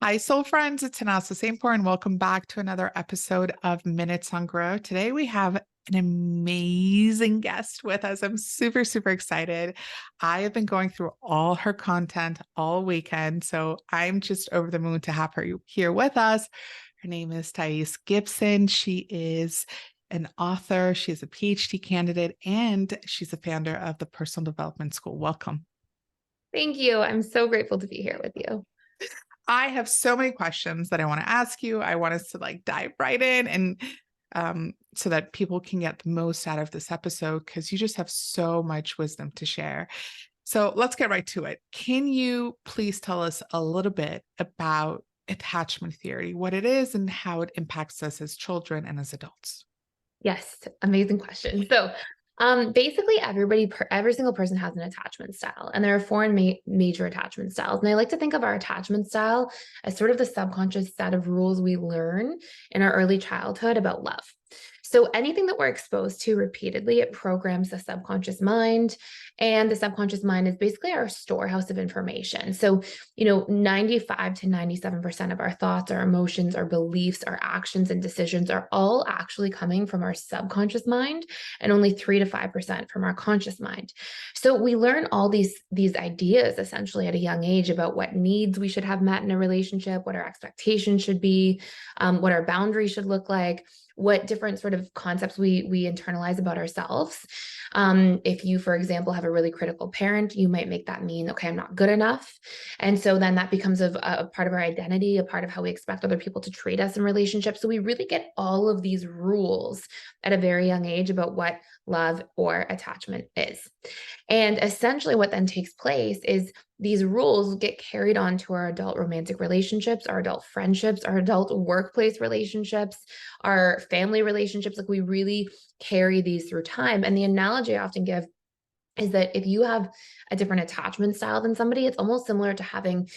Hi, soul friends. It's Tannaz Hosseinpour, and welcome back to another episode of Minutes on Grow. Today we have an amazing guest with us. I'm super, super excited. I have been going through all her content all weekend, so I'm just over the moon to have her here with us. Her name is Tannaz Gibson. She is an author, she's a PhD candidate, and she's a founder of the Personal Development School. Welcome. Thank you. I'm so grateful to be here with you. I have so many questions that I want to ask you. I want us to dive right in and so that people can get the most out of this episode because you just have so much wisdom to share. So let's get right to it. Can you please tell us a little bit about attachment theory, what it is and how it impacts us as children and as adults? Yes, amazing question. Basically, every single person has an attachment style, and there are four major attachment styles. And I like to think of our attachment style as sort of the subconscious set of rules we learn in our early childhood about love. So anything that we're exposed to repeatedly, it programs the subconscious mind. And the subconscious mind is basically our storehouse of information. So, 95 to 97% of our thoughts, our emotions, our beliefs, our actions, and decisions are all actually coming from our subconscious mind, and only 3 to 5% from our conscious mind. So we learn all these ideas essentially at a young age about what needs we should have met in a relationship, what our expectations should be, what our boundaries should look like, what different sort of concepts we internalize about ourselves. If you, for example, have a really critical parent, you might make that mean, okay, I'm not good enough. And so then that becomes a part of our identity, a part of how we expect other people to treat us in relationships. So we really get all of these rules at a very young age about what love or attachment is. And essentially what then takes place is these rules get carried on to our adult romantic relationships, our adult friendships, our adult workplace relationships, our family relationships. Like we really carry these through time. And the analogy I often give is that if you have a different attachment style than somebody, it's almost similar to having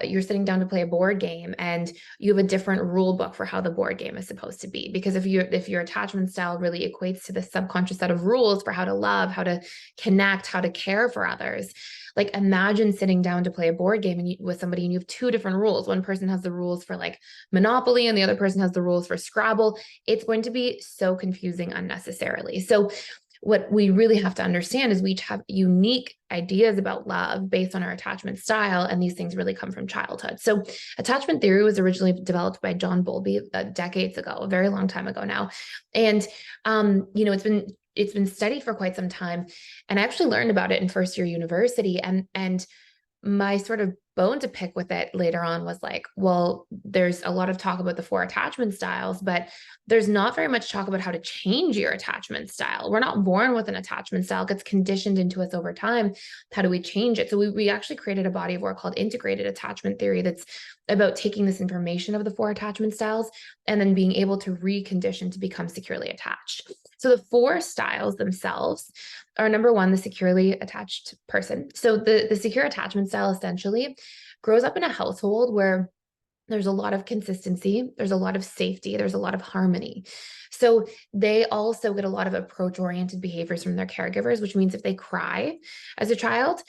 you're sitting down to play a board game and you have a different rule book for how the board game is supposed to be. Because if your attachment style really equates to the subconscious set of rules for how to love, how to connect, how to care for others, like imagine sitting down to play a board game with somebody and you have two different rules. One person has the rules for Monopoly and the other person has the rules for Scrabble. It's going to be so confusing unnecessarily. So what we really have to understand is we each have unique ideas about love based on our attachment style, and these things really come from childhood. So attachment theory was originally developed by John Bowlby decades ago, a very long time ago now. And it's been studied for quite some time. And I actually learned about it in first year university. And my sort of bone to pick with it later on was well, there's a lot of talk about the four attachment styles, but there's not very much talk about how to change your attachment style. We're not born with an attachment style. It gets conditioned into us over time. How do we change it? So we actually created a body of work called integrated attachment theory that's about taking this information of the four attachment styles and then being able to recondition to become securely attached. So the four styles themselves are, number one, the securely attached person. So the secure attachment style essentially grows up in a household where there's a lot of consistency, there's a lot of safety, there's a lot of harmony. So they also get a lot of approach-oriented behaviors from their caregivers, which means if they cry as a child,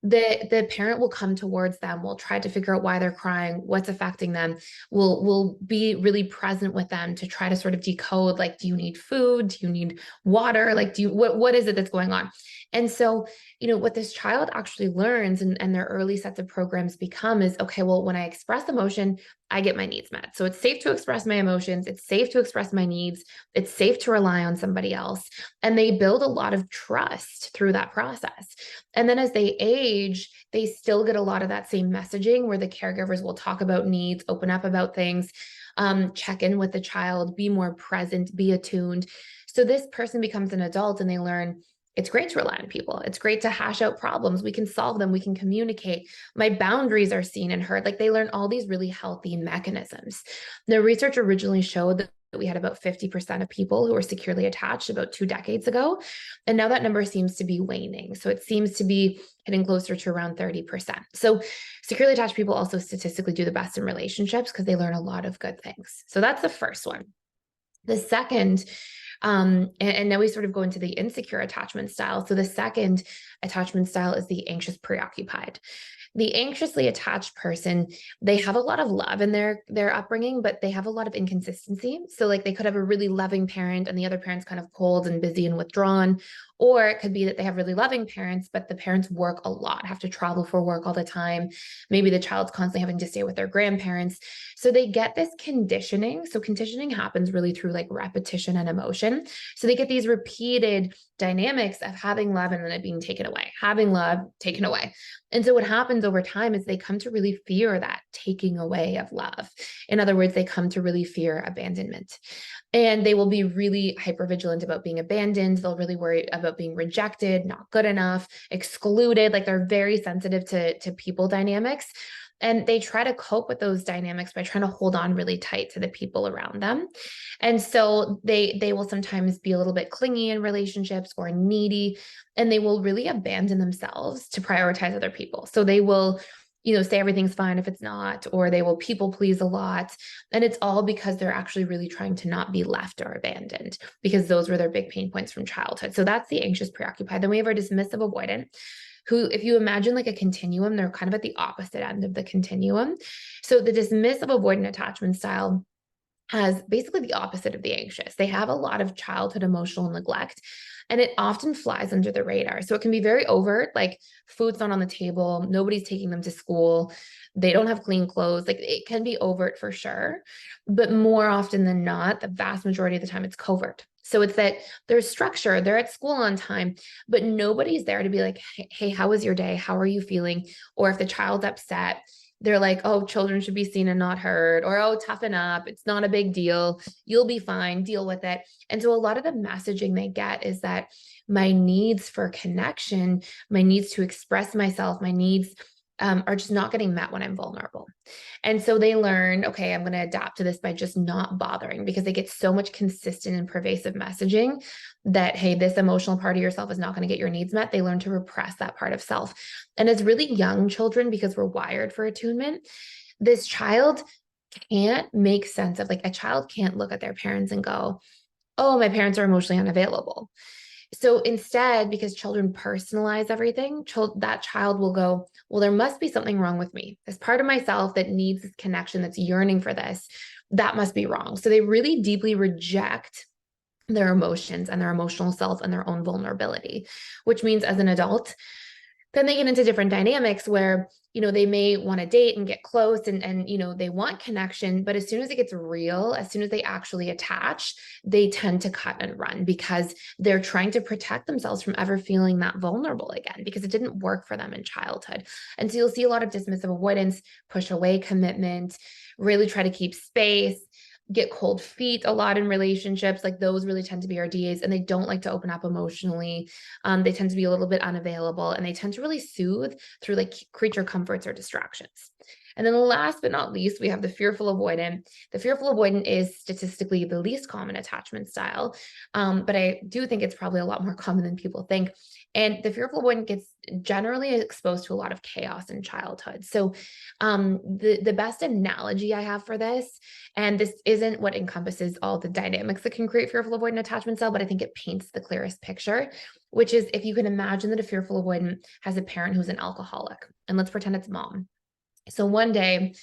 the parent will come towards them, will try to figure out why they're crying, what's affecting them, will be really present with them to try to sort of decode, do you need food? Do you need water? What is it that's going on? And so, what this child actually learns and their early sets of programs become is, okay, well, when I express emotion, I get my needs met. So it's safe to express my emotions. It's safe to express my needs. It's safe to rely on somebody else. And they build a lot of trust through that process. And then as they age, they still get a lot of that same messaging where the caregivers will talk about needs, open up about things, check in with the child, be more present, be attuned. So this person becomes an adult and they learn it's great to rely on people. It's great to hash out problems. We can solve them. We can communicate. My boundaries are seen and heard. They learn all these really healthy mechanisms. The research originally showed that we had about 50% of people who were securely attached about 2 decades ago. And now that number seems to be waning. So it seems to be hitting closer to around 30%. So securely attached people also statistically do the best in relationships because they learn a lot of good things. So that's the first one. The second, and now we sort of go into the insecure attachment style. So the second attachment style is the anxious preoccupied. The anxiously attached person, they have a lot of love in their upbringing, but they have a lot of inconsistency. So like they could have a really loving parent and the other parent's kind of cold and busy and withdrawn. Or it could be that they have really loving parents, but the parents work a lot, have to travel for work all the time. Maybe the child's constantly having to stay with their grandparents. So they get this conditioning. So conditioning happens really through like repetition and emotion. So they get these repeated dynamics of having love and then it being taken away, having love, taken away. And so what happens over time is they come to really fear that taking away of love. In other words, they come to really fear abandonment. And they will be really hypervigilant about being abandoned. They'll really worry about being rejected, not good enough, excluded. Like they're very sensitive to people dynamics. And they try to cope with those dynamics by trying to hold on really tight to the people around them. And so they will sometimes be a little bit clingy in relationships or needy, and they will really abandon themselves to prioritize other people. So they will, say everything's fine if it's not, or they will people please a lot. And it's all because they're actually really trying to not be left or abandoned, because those were their big pain points from childhood. So that's the anxious preoccupied. Then we have our dismissive avoidant, who, if you imagine like a continuum, they're kind of at the opposite end of the continuum. So the dismissive avoidant attachment style has basically the opposite of the anxious. They have a lot of childhood emotional neglect, and it often flies under the radar. So it can be very overt, like food's not on the table, nobody's taking them to school, they don't have clean clothes. Like it can be overt for sure, but more often than not, the vast majority of the time, it's covert. So it's that there's structure, they're at school on time, but nobody's there to be like, hey, how was your day? How are you feeling? Or if the child's upset, they're like, oh, children should be seen and not heard, or oh, toughen up. It's not a big deal. You'll be fine. Deal with it. And so a lot of the messaging they get is that my needs for connection, my needs to express myself, my needs are just not getting met when I'm vulnerable. And so they learn, okay, I'm going to adapt to this by just not bothering, because they get so much consistent and pervasive messaging that, hey, this emotional part of yourself is not going to get your needs met. They learn to repress that part of self. And as really young children, because we're wired for attunement, this child can't make sense of, like, a child can't look at their parents and go, oh, my parents are emotionally unavailable. So instead, because children personalize everything, that child will go, well, there must be something wrong with me. This part of myself that needs this connection, that's yearning for this, that must be wrong. So they really deeply reject their emotions and their emotional self and their own vulnerability, which means as an adult, then they get into different dynamics where, they may want to date and get close and they want connection, but as soon as it gets real, as soon as they actually attach, they tend to cut and run, because they're trying to protect themselves from ever feeling that vulnerable again, because it didn't work for them in childhood. And so you'll see a lot of dismissive avoidance, push away commitment, really try to keep space, get cold feet a lot in relationships. Like those really tend to be our DAs, and they don't like to open up emotionally. They tend to be a little bit unavailable, and they tend to really soothe through like creature comforts or distractions. And then last but not least, we have the fearful avoidant. The fearful avoidant is statistically the least common attachment style, but I do think it's probably a lot more common than people think. And the fearful avoidant gets generally exposed to a lot of chaos in childhood. So the best analogy I have for this, and this isn't what encompasses all the dynamics that can create fearful avoidant attachment style, but I think it paints the clearest picture, which is if you can imagine that a fearful avoidant has a parent who's an alcoholic, and let's pretend it's mom. So one day,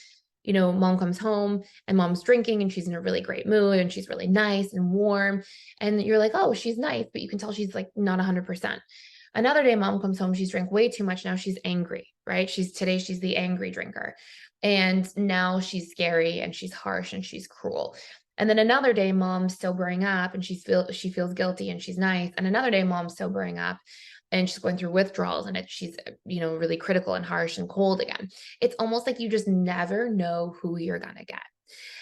mom comes home and mom's drinking and she's in a really great mood and she's really nice and warm. And you're like, oh, she's nice, but you can tell she's like not 100%. Another day, mom comes home, she's drank way too much. Now she's angry, right? She's the angry drinker. And now she's scary and she's harsh and she's cruel. And then another day, mom's sobering up and she feels guilty and she's nice. And another day, mom's sobering up and she's going through withdrawals and she's really critical and harsh and cold again. It's almost like you just never know who you're gonna get.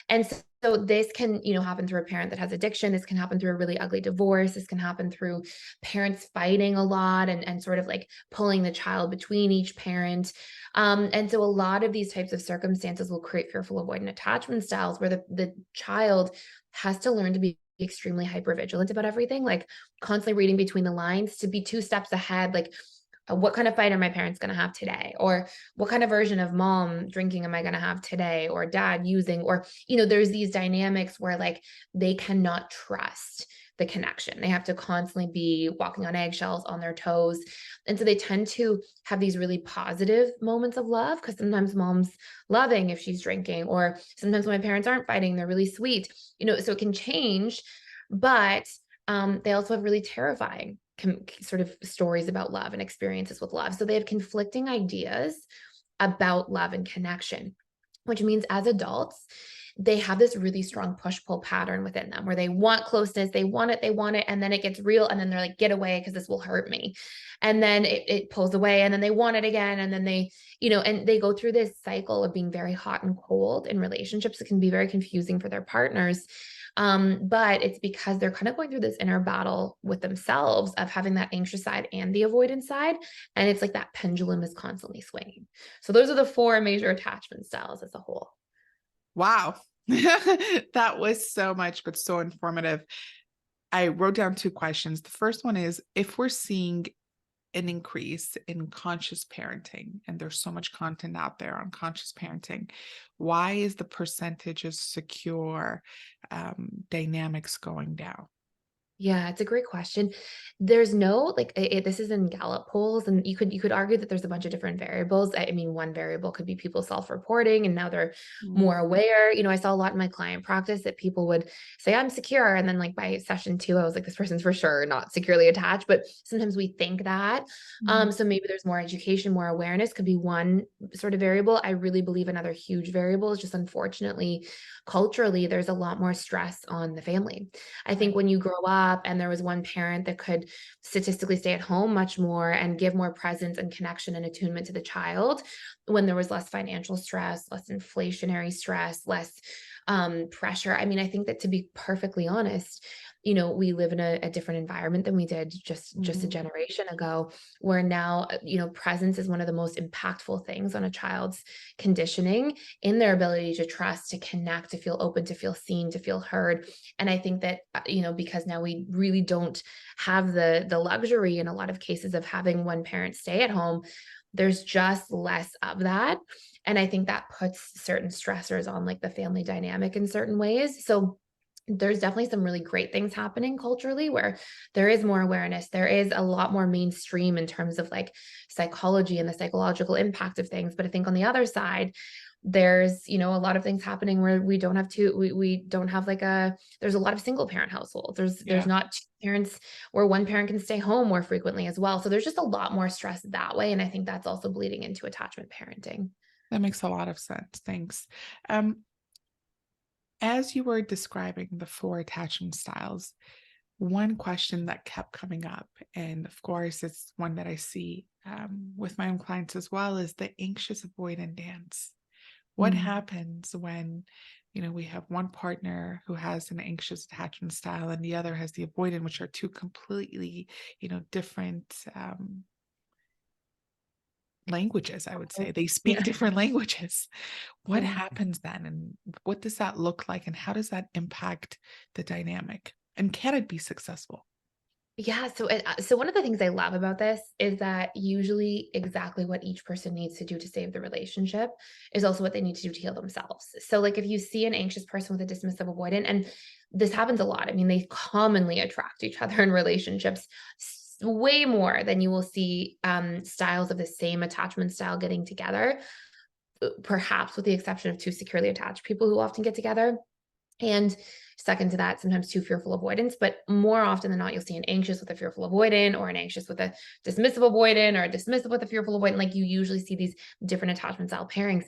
And so this can, happen through a parent that has addiction. This can happen through a really ugly divorce. This can happen through parents fighting a lot and sort of like pulling the child between each parent. And so a lot of these types of circumstances will create fearful avoidant attachment styles, where the child has to learn to be extremely hypervigilant about everything, like constantly reading between the lines, to be two steps ahead, like what kind of fight are my parents going to have today? Or what kind of version of mom drinking am I going to have today? Or dad using, or, there's these dynamics where like they cannot trust the connection. They have to constantly be walking on eggshells, on their toes. And so they tend to have these really positive moments of love, because sometimes mom's loving if she's drinking, or sometimes when my parents aren't fighting, they're really sweet, so it can change. But they also have really terrifying sort of stories about love and experiences with love. So they have conflicting ideas about love and connection, which means as adults, they have this really strong push-pull pattern within them where they want closeness, they want it, and then it gets real, and then they're like, get away because this will hurt me. And then it pulls away, and then they want it again, and then they, and they go through this cycle of being very hot and cold in relationships. It can be very confusing for their partners. But it's because they're kind of going through this inner battle with themselves of having that anxious side and the avoidance side. And it's like that pendulum is constantly swinging. So those are the 4 major attachment styles as a whole. Wow. That was so much, but so informative. I wrote down 2 questions. The first one is, if we're seeing an increase in conscious parenting, and there's so much content out there on conscious parenting, why is the percentage of secure dynamics going down? Yeah, it's a great question. There's no like this is in Gallup polls, and you could argue that there's a bunch of different variables. I mean, one variable could be people self-reporting, and now they're Mm. more aware. I saw a lot in my client practice that people would say, I'm secure. And then like by session 2, I was like, this person's for sure not securely attached. But sometimes we think that. Mhm. So maybe there's more education, more awareness could be one sort of variable. I really believe another huge variable is just, unfortunately, culturally, there's a lot more stress on the family. I Right. think when you grow up and there was one parent that could statistically stay at home much more and give more presence and connection and attunement to the child, when there was less financial stress, less inflationary stress, less pressure. I mean, I think that, to be perfectly honest, we live in a different environment than we did just a Mhm. generation ago, where now, presence is one of the most impactful things on a child's conditioning in their ability to trust, to connect, to feel open, to feel seen, to feel heard. And I think that, because now we really don't have the luxury in a lot of cases of having one parent stay at home, there's just less of that. And I think that puts certain stressors on like the family dynamic in certain ways. So there's definitely some really great things happening culturally where there is more awareness. There is a lot more mainstream in terms of like psychology and the psychological impact of things. But I think on the other side, there's, a lot of things happening where we don't have to, we don't have like there's a lot of single parent households. There's Yeah, not 2 parents where one parent can stay home more frequently as well. So there's just a lot more stress that way. And I think that's also bleeding into attachment parenting. that makes a lot of sense. Thanks. Um, as you were describing the 4 attachment styles, one question that kept coming up, and of course, it's one that I see with my own clients as well, is the anxious avoidant dance. What Mm. happens when, we have one partner who has an anxious attachment style and the other has the avoidant, which are 2 completely, different languages, I would say. They speak Yeah. different languages. What Yeah. happens then? And what does that look like? And how does that impact the dynamic? And can it be successful? Yeah, so one of the things I love about this is that usually exactly what each person needs to do to save the relationship is also what they need to do to heal themselves. So like if you see an anxious person with a dismissive avoidant, and this happens a lot. I mean, they commonly attract each other in relationships way more than you will see styles of the same attachment style getting together, perhaps with the exception of 2 securely attached people who often get together. And second to that, sometimes 2 fearful avoidance, but more often than not, you'll see an anxious with a fearful avoidant, or an anxious with a dismissive avoidant, or a dismissive with a fearful avoidant. Like, you usually see these different attachment style pairings.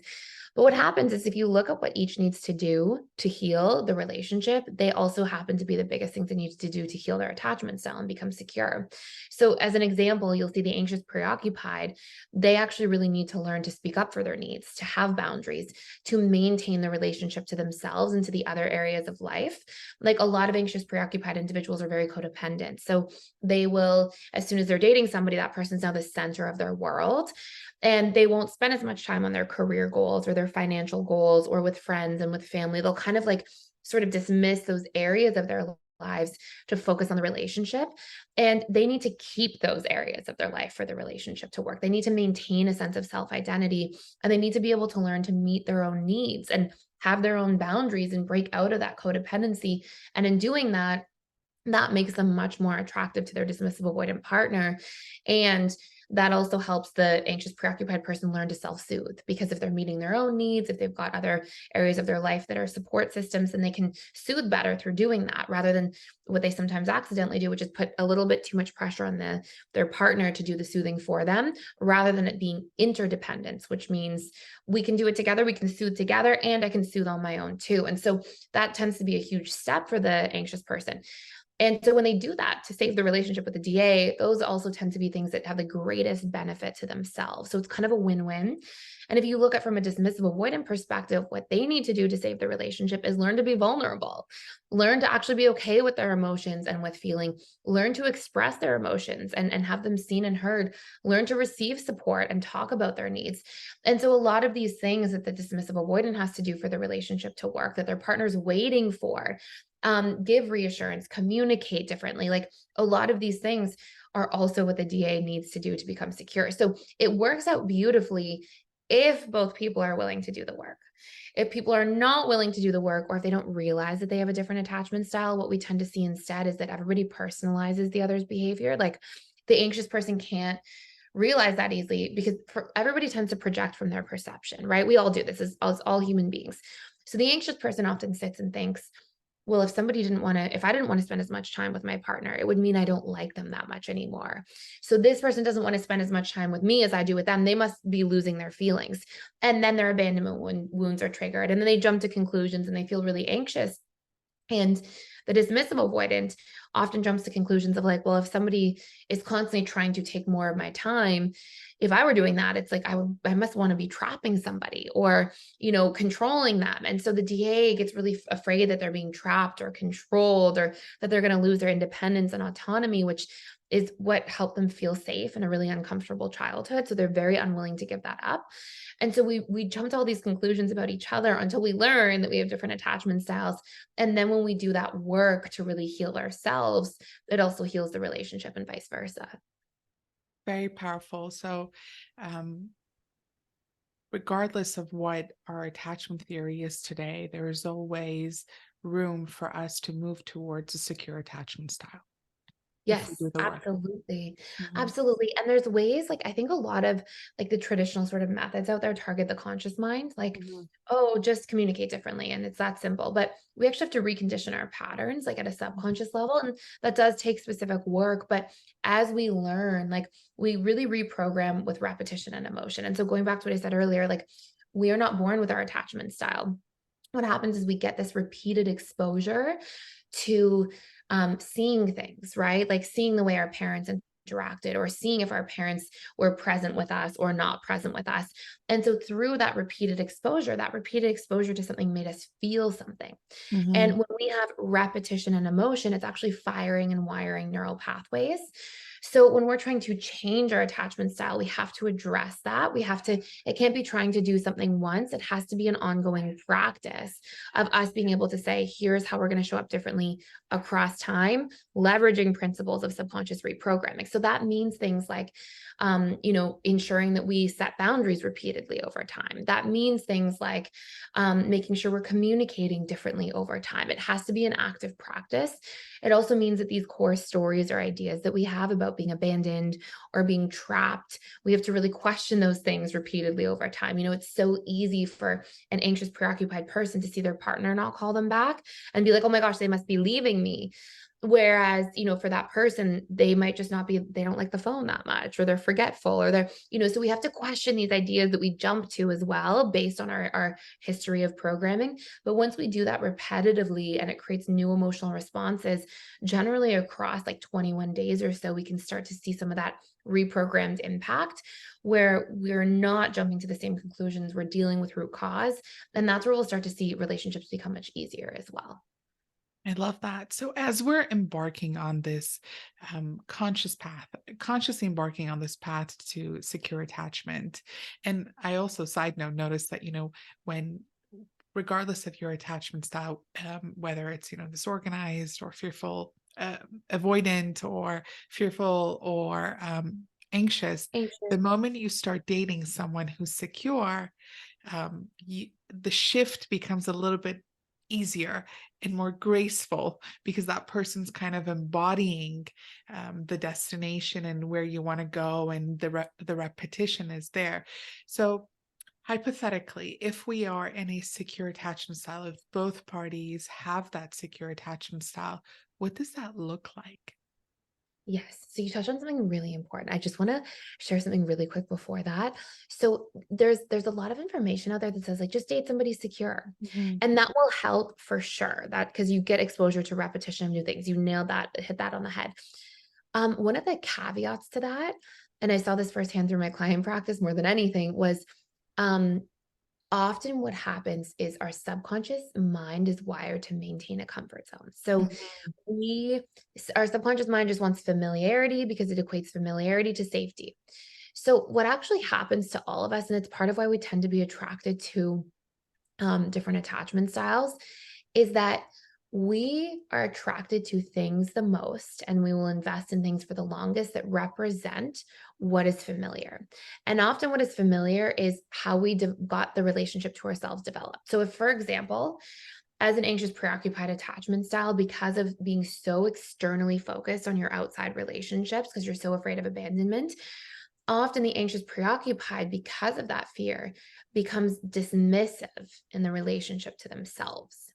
But what happens is, if you look at what each needs to do to heal the relationship, they also happen to be the biggest things they need to do to heal their attachment style and become secure. So as an example, you'll see the anxious preoccupied. They actually really need to learn to speak up for their needs, to have boundaries, to maintain the relationship to themselves and to the other areas of life. Like, a lot of anxious preoccupied individuals are very codependent. So they will, as soon as they're dating somebody, that person's now the center of their world. And they won't spend as much time on their career goals or their financial goals or with friends and with family. They'll kind of like sort of dismiss those areas of their lives to focus on the relationship. And they need to keep those areas of their life for the relationship to work. They need to maintain a sense of self identity, and they need to be able to learn to meet their own needs and have their own boundaries and break out of that codependency. And in doing that, that makes them much more attractive to their dismissive avoidant partner. And that also helps the anxious preoccupied person learn to self-soothe, because if they're meeting their own needs, if they've got other areas of their life that are support systems, then they can soothe better through doing that, rather than what they sometimes accidentally do, which is put a little bit too much pressure on their partner to do the soothing for them, rather than it being interdependence, which means we can do it together, we can soothe together, and I can soothe on my own too. And so that tends to be a huge step for the anxious person. And so when they do that to save the relationship with the DA, those also tend to be things that have the greatest benefit to themselves. So it's kind of a win-win. And if you look at from a dismissive avoidant perspective, what they need to do to save the relationship is learn to be vulnerable, learn to actually be okay with their emotions and with feeling, learn to express their emotions and have them seen and heard, learn to receive support and talk about their needs. And so a lot of these things that the dismissive avoidant has to do for the relationship to work, that their partner's waiting for, give reassurance, communicate differently. Like a lot of these things are also what the DA needs to do to become secure. So it works out beautifully if both people are willing to do the work. If people are not willing to do the work, or if they don't realize that they have a different attachment style, what we tend to see instead is that everybody personalizes the other's behavior. Like the anxious person can't realize that easily, because everybody tends to project from their perception, right? We all do this as all human beings. So the anxious person often sits and thinks, well, if I didn't want to spend as much time with my partner, it would mean I don't like them that much anymore. So this person doesn't want to spend as much time with me as I do with them. They must be losing their feelings. And then their abandonment wounds are triggered. And then they jump to conclusions and they feel really anxious. And the dismissive avoidant often jumps to conclusions of like, well, if somebody is constantly trying to take more of my time, if I were doing that, it's like I must want to be trapping somebody or, controlling them. And so the DA gets really afraid that they're being trapped or controlled, or that they're going to lose their independence and autonomy, which is what helped them feel safe in a really uncomfortable childhood. So they're very unwilling to give that up. And so we jump to all these conclusions about each other until we learn that we have different attachment styles. And then when we do that work to really heal ourselves, it also heals the relationship and vice versa. Very powerful. So, um, regardless of what our attachment theory is today, there is always room for us to move towards a secure attachment style if we Yes, do the work. absolutely. Mhm. Absolutely. And there's ways, like, I think a lot of like the traditional sort of methods out there target the conscious mind, like, Mhm. oh, just communicate differently. And it's that simple. But we actually have to recondition our patterns, like at a subconscious level. And that does take specific work. But as we learn, like, we really reprogram with repetition and emotion. And so going back to what I said earlier, like, we are not born with our attachment style. What happens is we get this repeated exposure to seeing things, right? Like seeing the way our parents interacted, or seeing if our parents were present with us or not present with us. And so through that repeated exposure to something made us feel something. And Mhm. when we have repetition and emotion, it's actually firing and wiring neural pathways. So when we're trying to change our attachment style, we have to address that. It can't be trying to do something once. It has to be an ongoing practice of us being able to say, here's how we're going to show up differently across time, leveraging principles of subconscious reprogramming. So that means things like, ensuring that we set boundaries repeatedly over time. That means things like making sure we're communicating differently over time. It has to be an active practice. It also means that these core stories or ideas that we have about being abandoned or being trapped, we have to really question those things repeatedly over time. It's so easy for an anxious, preoccupied person to see their partner not call them back and be like, oh my gosh, they must be leaving me. Whereas, for that person, they might just not be, they don't like the phone that much, or they're forgetful, or so we have to question these ideas that we jump to as well based on our history of programming. But once we do that repetitively and it creates new emotional responses, generally across like 21 days or so, we can start to see some of that reprogrammed impact where we're not jumping to the same conclusions, we're dealing with root cause. And that's where we'll start to see relationships become much easier as well. I love that. So, as we're embarking on this conscious path, consciously embarking on this path to secure attachment, and I also, side note, notice that, when regardless of your attachment style, whether it's, disorganized or fearful, avoidant, or fearful, or anxious, the Anxious. moment you start dating someone who's secure, the shift becomes a little bit easier and more graceful, because that person's kind of embodying the destination and where you want to go, and the repetition is there. So hypothetically, if we are in a secure attachment style, if both parties have that secure attachment style, what does that look like? Yes. So you touched on something really important. I just want to share something really quick before that. So there's a lot of information out there that says like just date somebody secure. Mhm. And that will help for sure. That because you get exposure to repetition of new things. You nailed that, hit that on the head. One of the caveats to that, and I saw this firsthand through my client practice more than anything, was um often what happens is our subconscious mind is wired to maintain a comfort zone. So Mhm. we our subconscious mind just wants familiarity because it equates familiarity to safety. So what actually happens to all of us, and it's part of why we tend to be attracted to different attachment styles, is that we are attracted to things the most and we will invest in things for the longest that represent what is familiar. And often, what is familiar is how we got the relationship to ourselves developed. So, if, for example, as an anxious preoccupied attachment style, because of being so externally focused on your outside relationships, because you're so afraid of abandonment, often the anxious preoccupied, because of that fear, becomes dismissive in the relationship to themselves.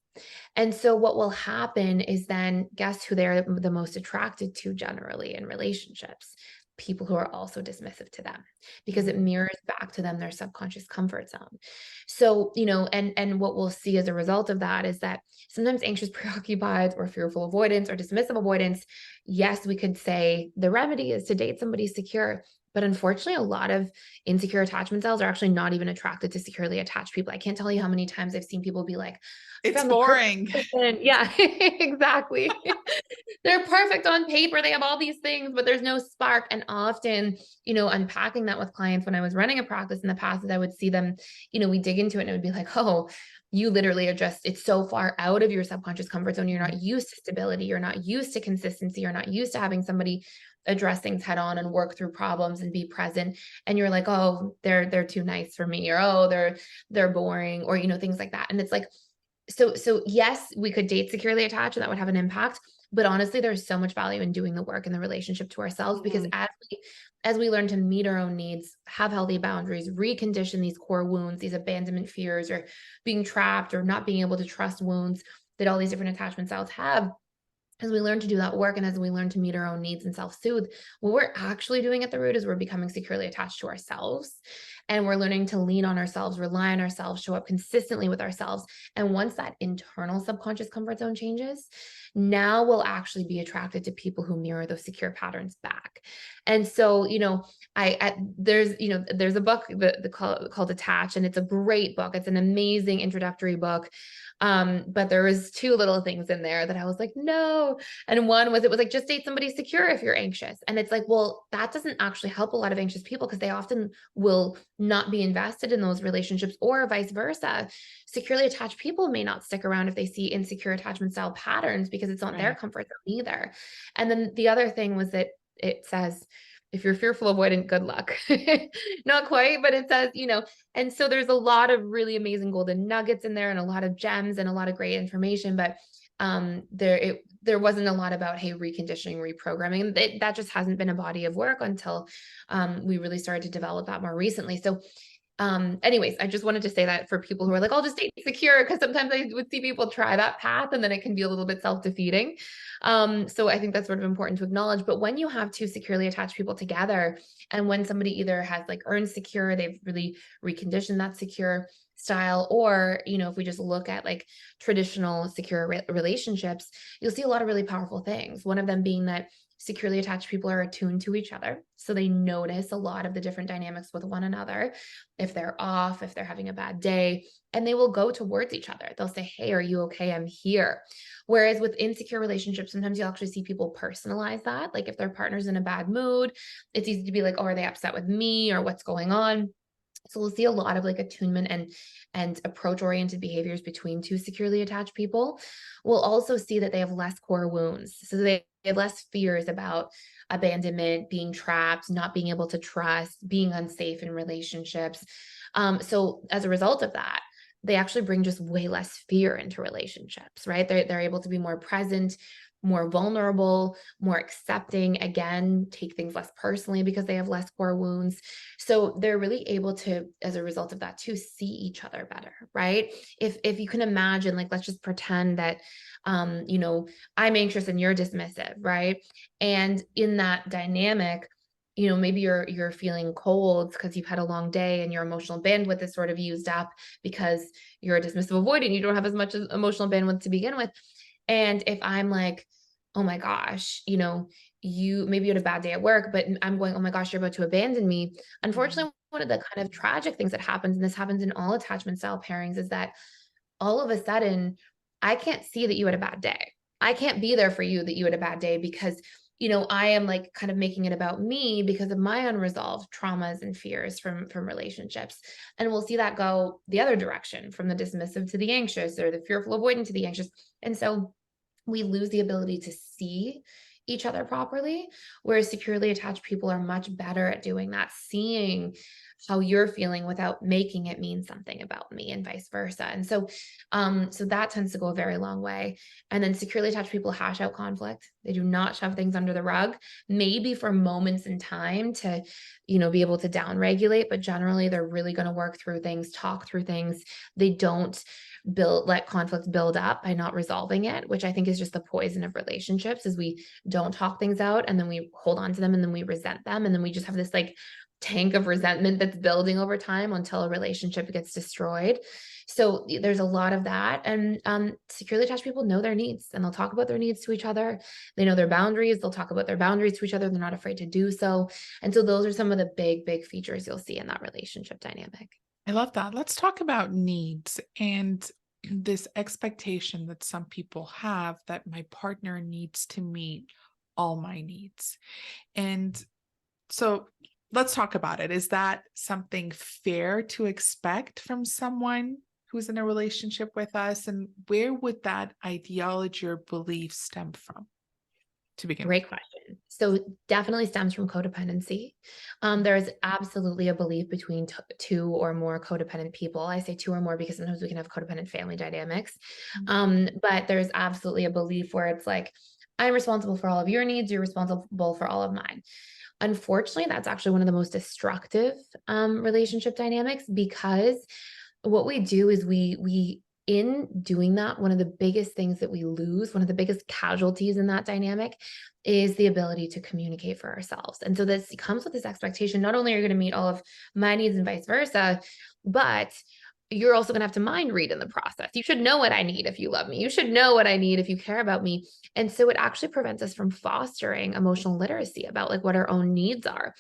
And so what will happen is then guess who they're the most attracted to generally in relationships? People who are also dismissive to them, because it mirrors back to them their subconscious comfort zone. So, and what we'll see as a result of that is that sometimes anxious preoccupied or fearful avoidance or dismissive avoidance, yes, we could say the remedy is to date somebody secure. But unfortunately, a lot of insecure attachment styles are actually not even attracted to securely attached people. I can't tell you how many times I've seen people be like, I It's found the perfect boring. person. Yeah, exactly. They're perfect on paper. They have all these things, but there's no spark. And often, unpacking that with clients when I was running a practice in the past, is I would see them, we dig into it and it would be like, oh, you literally are just, it's so far out of your subconscious comfort zone. You're not used to stability. You're not used to consistency. You're not used to having somebody address things head on and work through problems and be present. And you're like, oh, they're too nice for me, or oh, they're boring, or things like that. And it's like, so yes, we could date securely attached and that would have an impact. But honestly, there's so much value in doing the work in the relationship to ourselves, because Mhm. as we learn to meet our own needs, have healthy boundaries, recondition these core wounds, these abandonment fears, or being trapped or not being able to trust wounds that all these different attachment styles have, as we learn to do that work and as we learn to meet our own needs and self-soothe, what we're actually doing at the root is we're becoming securely attached to ourselves. And we're learning to lean on ourselves, rely on ourselves, show up consistently with ourselves. And once that internal subconscious comfort zone changes, now we'll actually be attracted to people who mirror those secure patterns back. And so, there's a book called Attach, and it's a great book. It's an amazing introductory book. But there was two little things in there that I was like, no. And one was, it was like, just date somebody secure if you're anxious. And it's like, well, that doesn't actually help a lot of anxious people, because they often will not be invested in those relationships, or vice versa. Securely attached people may not stick around if they see insecure attachment style patterns, because it's not their Right. comfort zone either. And then the other thing was that it says, if you're fearful avoidant, good luck. Not quite, but it says, and so there's a lot of really amazing golden nuggets in there and a lot of gems and a lot of great information. But there wasn't a lot about, hey, reconditioning, reprogramming. That just hasn't been a body of work until we really started to develop that more recently. So anyways, I just wanted to say that for people who are like, I'll just stay secure, because sometimes I would see people try that path and then it can be a little bit self-defeating. So I think that's sort of important to acknowledge. But when you have two securely attached people together, and when somebody either has like earned secure, they've really reconditioned that secure style, or, if we just look at like traditional secure relationships, you'll see a lot of really powerful things. One of them being that securely attached people are attuned to each other. So they notice a lot of the different dynamics with one another. If they're off, if they're having a bad day, and they will go towards each other. They'll say, hey, are you okay? I'm here. Whereas with insecure relationships, sometimes you'll actually see people personalize that. Like if their partner's in a bad mood, it's easy to be like, oh, are they upset with me, or what's going on? So we'll see a lot of like attunement and approach oriented behaviors between two securely attached people. We'll also see that they have less core wounds. So they have less fears about abandonment, being trapped, not being able to trust, being unsafe in relationships. So as a result of that, they actually bring just way less fear into relationships, right? They're able to be more present, more vulnerable, more accepting, again, take things less personally because they have less core wounds. So they're really able to, as a result of that, to see each other better, right? If you can imagine, like, let's just pretend that I'm anxious and you're dismissive, right? And in that dynamic, maybe you're feeling cold because you've had a long day and your emotional bandwidth is sort of used up because you're a dismissive avoidant. You don't have as much emotional bandwidth to begin with. And if I'm like, oh my gosh, you had a bad day at work, but I'm going, oh my gosh, you're about to abandon me. Mhm. Unfortunately, one of the kind of tragic things that happens, and this happens in all attachment style pairings, is that all of a sudden, I can't see that you had a bad day. I can't be there for you that you had a bad day because, I am like kind of making it about me because of my unresolved traumas and fears from relationships. And we'll see that go the other direction, from the dismissive to the anxious, or the fearful avoidant to the anxious. And so we lose the ability to see each other properly, whereas securely attached people are much better at doing that, seeing how you're feeling without making it mean something about me, and vice versa. And so that tends to go a very long way. And then securely attached people hash out conflict. They do not shove things under the rug, maybe for moments in time to, be able to down regulate, but generally they're really going to work through things, talk through things. They don't let conflict build up by not resolving it, which I think is just the poison of relationships, is we don't talk things out and then we hold on to them and then we resent them. And then we just have this like tank of resentment that's building over time until a relationship gets destroyed. So there's a lot of that. And securely attached people know their needs and they'll talk about their needs to each other. They know their boundaries. They'll talk about their boundaries to each other. They're not afraid to do so. And so those are some of the big, big features you'll see in that relationship dynamic. I love that. Let's talk about needs and this expectation that some people have that my partner needs to meet all my needs. And so let's talk about it. Is that something fair to expect from someone who's in a relationship with us? And where would that ideology or belief stem from to begin with? Great question. So definitely stems from codependency. There's absolutely a belief between two or more codependent people. I say two or more because sometimes we can have codependent family dynamics. Mm. But there's absolutely a belief where it's like, I'm responsible for all of your needs, you're responsible for all of mine. Unfortunately, that's actually one of the most destructive relationship dynamics, because what we do is we in doing that, one of the biggest things that we lose, one of the biggest casualties in that dynamic, is the ability to communicate for ourselves. And so this comes with this expectation: not only are you going to meet all of my needs and vice versa, but you're also going to have to mind read in the process. You should know what I need if you love me. You should know what I need if you care about me. And so it actually prevents us from fostering emotional literacy about like what our own needs are.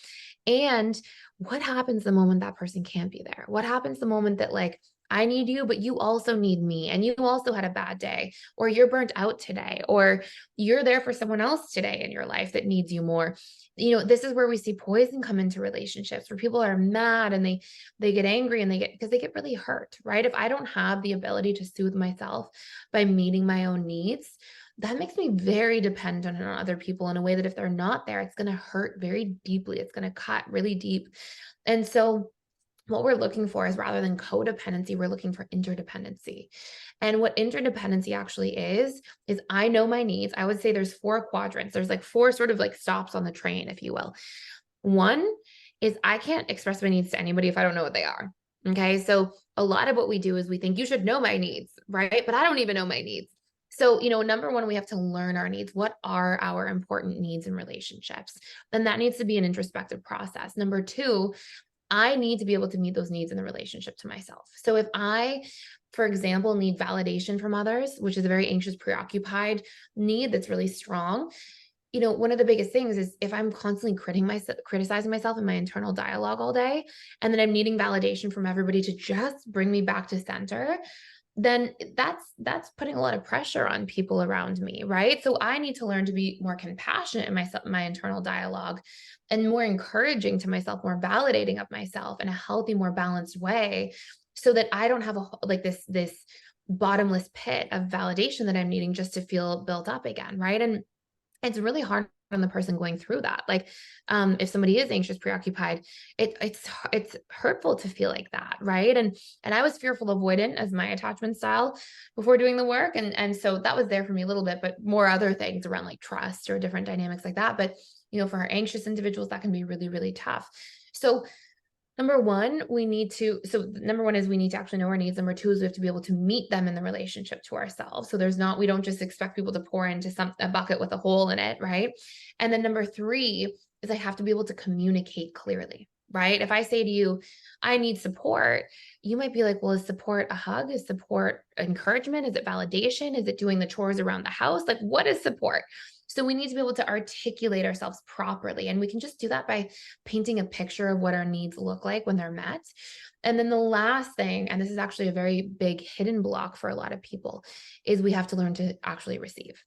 And what happens the moment that person can't be there? What happens the moment that, like, I need you, but you also need me, and you also had a bad day, or you're burnt out today, or you're there for someone else today in your life that needs you more. This is where we see poison come into relationships, where people are mad and they get angry and because they get really hurt, right? If I don't have the ability to soothe myself by meeting my own needs, that makes me very dependent on other people in a way that if they're not there, it's going to hurt very deeply. It's going to cut really deep. And so what we're looking for is, rather than codependency, we're looking for interdependency. And what interdependency actually is I know my needs. I would say there's four quadrants. There's like four sort of like stops on the train, if you will. One is I can't express my needs to anybody if I don't know what they are. Okay. So a lot of what we do is we think you should know my needs, right? But I don't even know my needs. So, number one, we have to learn our needs. What are our important needs in relationships? And that needs to be an introspective process. Number two, I need to be able to meet those needs in the relationship to myself. So if I, for example, need validation from others, which is a very anxious, preoccupied need that's really strong, one of the biggest things is if I'm constantly criticizing myself in my internal dialogue all day, and then I'm needing validation from everybody to just bring me back to center, then that's putting a lot of pressure on people around me, right? So I need to learn to be more compassionate in myself, my internal dialogue, and more encouraging to myself, more validating of myself in a healthy, more balanced way, so that I don't have like this bottomless pit of validation that I'm needing just to feel built up again, right? And it's really hard on the person going through that. Like, if somebody is anxious, preoccupied, it's hurtful to feel like that, right? And I was fearful avoidant as my attachment style before doing the work, and so that was there for me a little bit, but more other things around like trust or different dynamics like that. But for our anxious individuals, that can be really, really tough. So number one is we need to actually know our needs. Number two is we have to be able to meet them in the relationship to ourselves. So we don't just expect people to pour into a bucket with a hole in it, right? And then number three is I have to be able to communicate clearly, right? If I say to you, I need support, you might be like, well, is support a hug? Is support encouragement? Is it validation? Is it doing the chores around the house? Like, what is support? So we need to be able to articulate ourselves properly. And we can just do that by painting a picture of what our needs look like when they're met. And then the last thing, and this is actually a very big hidden block for a lot of people, is we have to learn to actually receive.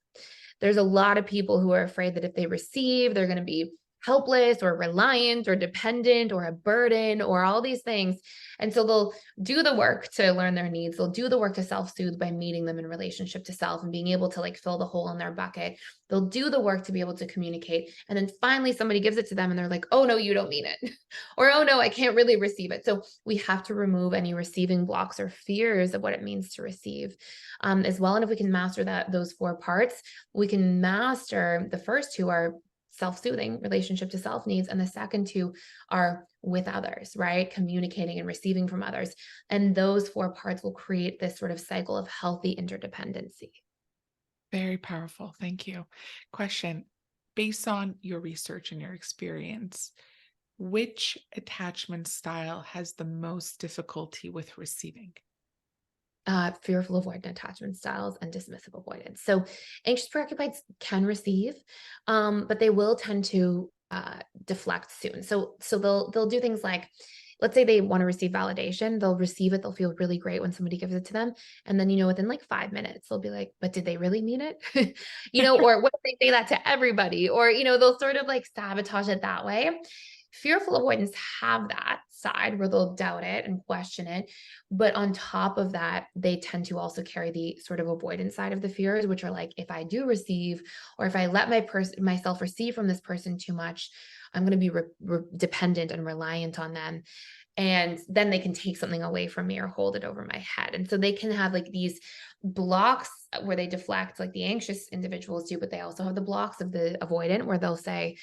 There's a lot of people who are afraid that if they receive, they're going to be helpless or reliant or dependent or a burden or all these things. And so they'll do the work to learn their needs. They'll do the work to self-soothe by meeting them in relationship to self and being able to like fill the hole in their bucket. They'll do the work to be able to communicate. And then finally somebody gives it to them and they're like, oh no, you don't mean it. Or, oh no, I can't really receive it. So we have to remove any receiving blocks or fears of what it means to receive, as well. And if we can master those four parts, we can master the first two are self-soothing, relationship to self needs, and the second two are with others, right? Communicating and receiving from others. And those four parts will create this sort of cycle of healthy interdependency. Very powerful. Thank you. Question: based on your research and your experience, which attachment style has the most difficulty with receiving? Fearful avoidant attachment styles and dismissive avoidance. So anxious preoccupieds can receive, but they will tend to deflect soon. So they'll do things like, let's say they want to receive validation, they'll receive it, they'll feel really great when somebody gives it to them, and then within like 5 minutes they'll be like, but did they really mean it? Or what if they say that to everybody? Or they'll sort of like sabotage it that way. Fearful avoidants have that side where they'll doubt it and question it. But on top of that, they tend to also carry the sort of avoidance side of the fears, which are like, if I do receive, or if I let myself receive from this person too much, I'm going to be dependent and reliant on them. And then they can take something away from me or hold it over my head. And so they can have like these blocks where they deflect, like the anxious individuals do, but they also have the blocks of the avoidant where they'll say,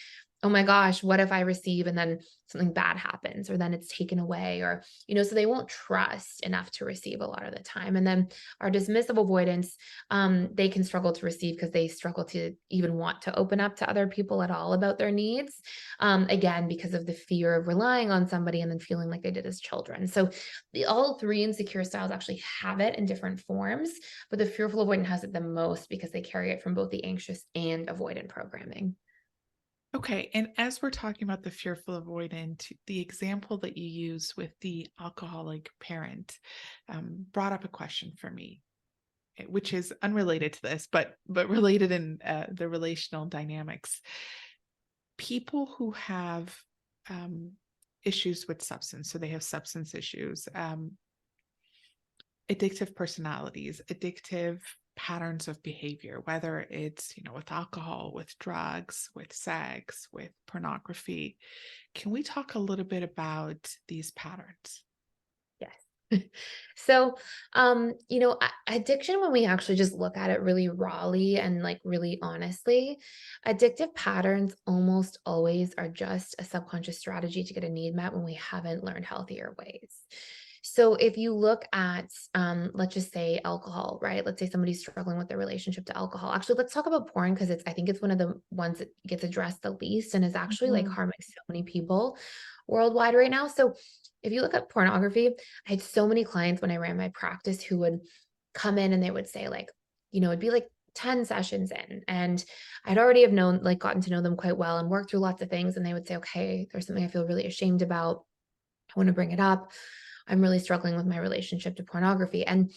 oh my gosh, what if I receive and then something bad happens, or then it's taken away, or, so they won't trust enough to receive a lot of the time. And then our dismissive avoidance, they can struggle to receive because they struggle to even want to open up to other people at all about their needs. Again, because of the fear of relying on somebody and then feeling like they did as children. So all three insecure styles actually have it in different forms, but the fearful avoidant has it the most because they carry it from both the anxious and avoidant programming. Okay. And as we're talking about the fearful avoidant, the example that you use with the alcoholic parent brought up a question for me, which is unrelated to this, but related in the relational dynamics. People who have issues with substance, so they have substance issues, addictive personalities, addictive patterns of behavior, whether it's, with alcohol, with drugs, with sex, with pornography. Can we talk a little bit about these patterns? Yes. So, addiction, when we actually just look at it really rawly and like really honestly, addictive patterns almost always are just a subconscious strategy to get a need met when we haven't learned healthier ways. So if you look at, let's just say alcohol, right? Let's say somebody's struggling with their relationship to alcohol. Actually, let's talk about porn because I think it's one of the ones that gets addressed the least and is actually like Mhm. harming so many people worldwide right now. So if you look at pornography, I had so many clients when I ran my practice who would come in and they would say like, it'd be like 10 sessions in and I'd already have known, like gotten to know them quite well and worked through lots of things. And they would say, okay, there's something I feel really ashamed about. I want to bring it up. I'm really struggling with my relationship to pornography. And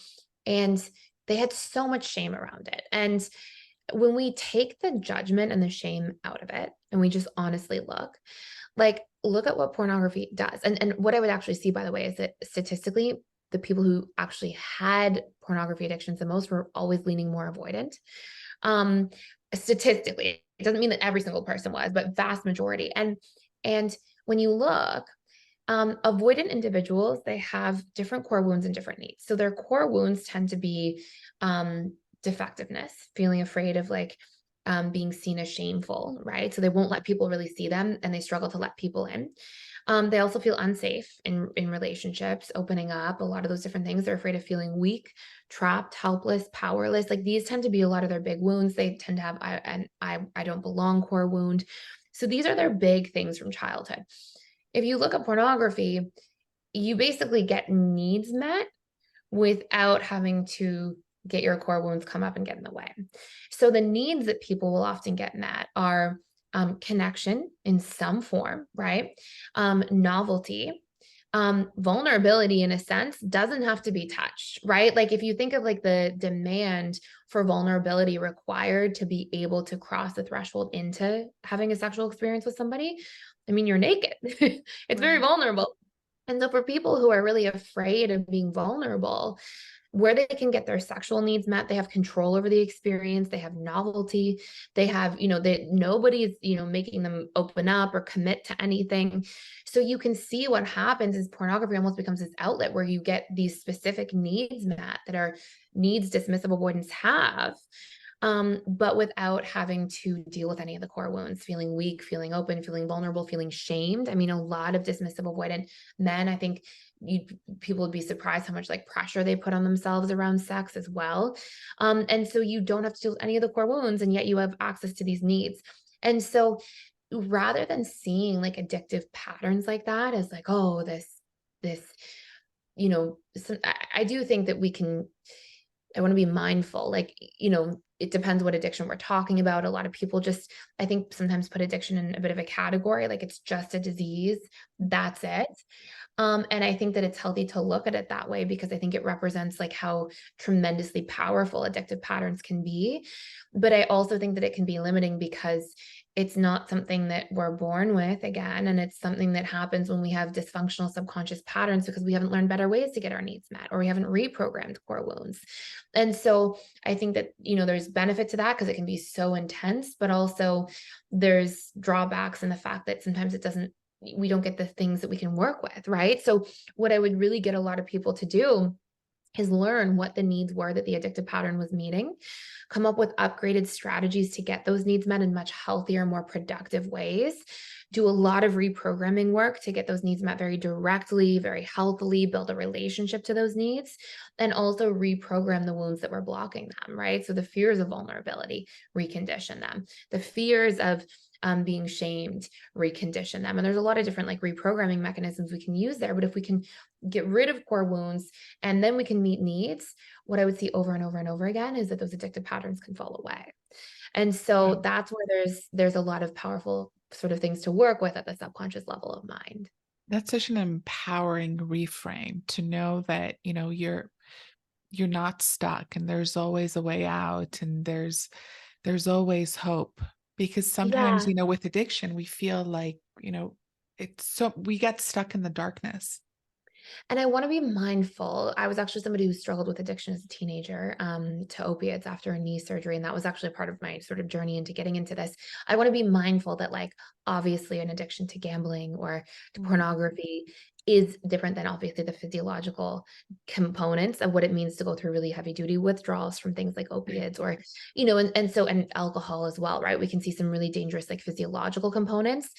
And they had so much shame around it. And when we take the judgment and the shame out of it, and we just honestly look, like, look at what pornography does. And what I would actually see, by the way, is that statistically, the people who actually had pornography addictions the most were always leaning more avoidant. Um, Statistically, it doesn't mean that every single person was, but vast majority. And when you look, avoidant individuals, they have different core wounds and different needs. So their core wounds tend to be defectiveness, feeling afraid of like being seen as shameful, right? So they won't let people really see them, and they struggle to let people in. They also feel unsafe in relationships, opening up, a lot of those different things. They're afraid of feeling weak, trapped, helpless, powerless. Like these tend to be a lot of their big wounds. They tend to have I don't belong core wound. So these are their big things from childhood. If you look at pornography, you basically get needs met without having to get your core wounds come up and get in the way. So the needs that people will often get met are connection in some form, right? Novelty, vulnerability in a sense doesn't have to be touched, right? Like if you think of like the demand for vulnerability required to be able to cross the threshold into having a sexual experience with somebody, I mean, you're naked. It's very Right. vulnerable. And so for people who are really afraid of being vulnerable, where they can get their sexual needs met, they have control over the experience, they have novelty, they have, that nobody's, making them open up or commit to anything. So you can see what happens is pornography almost becomes this outlet where you get these specific needs met that are needs dismissive avoidants have, but without having to deal with any of the core wounds, feeling weak, feeling open, feeling vulnerable, feeling shamed. I mean, a lot of dismissive avoidant men, I think people would be surprised how much like pressure they put on themselves around sex as well. And so you don't have to deal with any of the core wounds, and yet you have access to these needs. And so rather than seeing like addictive patterns like that as like, oh, this, I do think that I want to be mindful. Like, it depends what addiction we're talking about. A lot of people just, I think, sometimes put addiction in a bit of a category, like it's just a disease. That's it. And I think that it's healthy to look at it that way, because I think it represents like how tremendously powerful addictive patterns can be. But I also think that it can be limiting because it's not something that we're born with, again, and it's something that happens when we have dysfunctional subconscious patterns because we haven't learned better ways to get our needs met, or we haven't reprogrammed core wounds. And so I think that, there's benefit to that because it can be so intense, but also there's drawbacks in the fact that sometimes we don't get the things that we can work with, right? So what I would really get a lot of people to do is learn what the needs were that the addictive pattern was meeting, come up with upgraded strategies to get those needs met in much healthier, more productive ways, do a lot of reprogramming work to get those needs met very directly, very healthily, build a relationship to those needs, and also reprogram the wounds that were blocking them, right? So the fears of vulnerability, recondition them. The fears of being shamed, recondition them. And there's a lot of different like reprogramming mechanisms we can use there. But if we can get rid of core wounds and then we can meet needs, what I would see over and over and over again is that those addictive patterns can fall away. And so that's where there's a lot of powerful sort of things to work with at the subconscious level of mind. That's such an empowering reframe to know that, you're not stuck and there's always a way out and there's always hope. Because sometimes, Yeah. with addiction, we feel like, it's so we get stuck in the darkness. And I want to be mindful. I was actually somebody who struggled with addiction as a teenager, to opiates after a knee surgery. And that was actually part of my sort of journey into getting into this. I want to be mindful that, like, obviously, an addiction to gambling or to Mm. pornography is different than obviously the physiological components of what it means to go through really heavy duty withdrawals from things like Right. opiates, or, and alcohol as well, right? We can see some really dangerous like physiological components,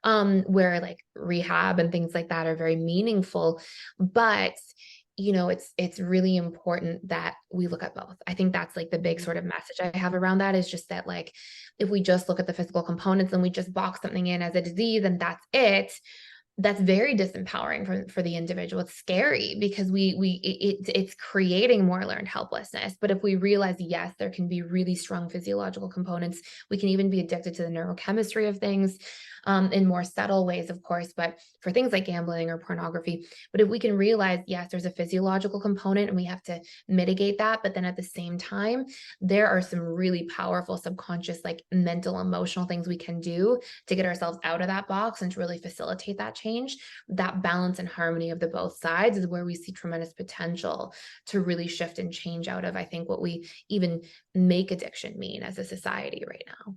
where like rehab and things like that are very meaningful. But it's really important that we look at both. I think that's like the big Mhm. sort of message I have around that, is just that, like, if we just look at the physical components and we just box something in as a disease and that's it, that's very disempowering for the individual. It's scary because it's creating more learned helplessness. But if we realize, yes, there can be really strong physiological components, we can even be addicted to the neurochemistry of things. in more subtle ways, of course, but for things like gambling or pornography. But if we can realize, yes, there's a physiological component and we have to mitigate that, but then at the same time, there are some really powerful subconscious, like mental, emotional things we can do to get ourselves out of that box and to really facilitate that change. That balance and harmony of the both sides is where we see tremendous potential to really shift and change out of, I think, what we even make addiction mean as a society right now.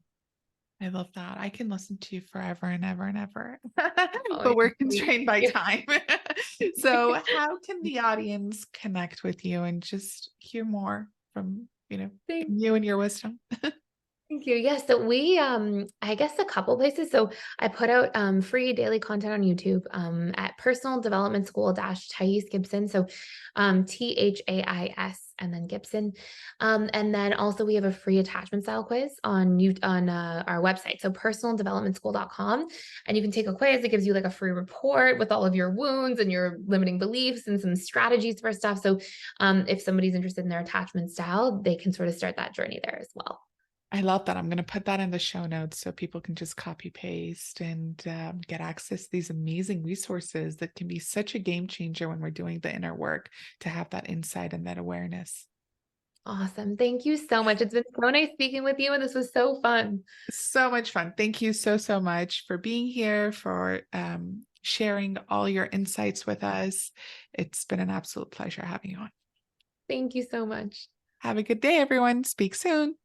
I love that. I can listen to you forever and ever and ever, Oh, but we're thank constrained by you. time. So, how can the audience connect with you and just hear more from, Thank you and your wisdom? Thank you. Yes, so we I guess a couple places. So I put out free daily content on YouTube at Personal Development School dash Thais Gibson. So THAIS and then Gibson. And then also we have a free attachment style quiz on our website. So personaldevelopmentschool.com. And you can take a quiz. It gives you like a free report with all of your wounds and your limiting beliefs and some strategies for stuff. So if somebody's interested in their attachment style, they can sort of start that journey there as well. I love that. I'm going to put that in the show notes so people can just copy paste and get access to these amazing resources that can be such a game changer when we're doing the inner work to have that insight and that awareness. Awesome. Thank you so much. It's been so nice speaking with you, and this was so fun. So much fun. Thank you so, so much for being here, for sharing all your insights with us. It's been an absolute pleasure having you on. Thank you so much. Have a good day, everyone. Speak soon.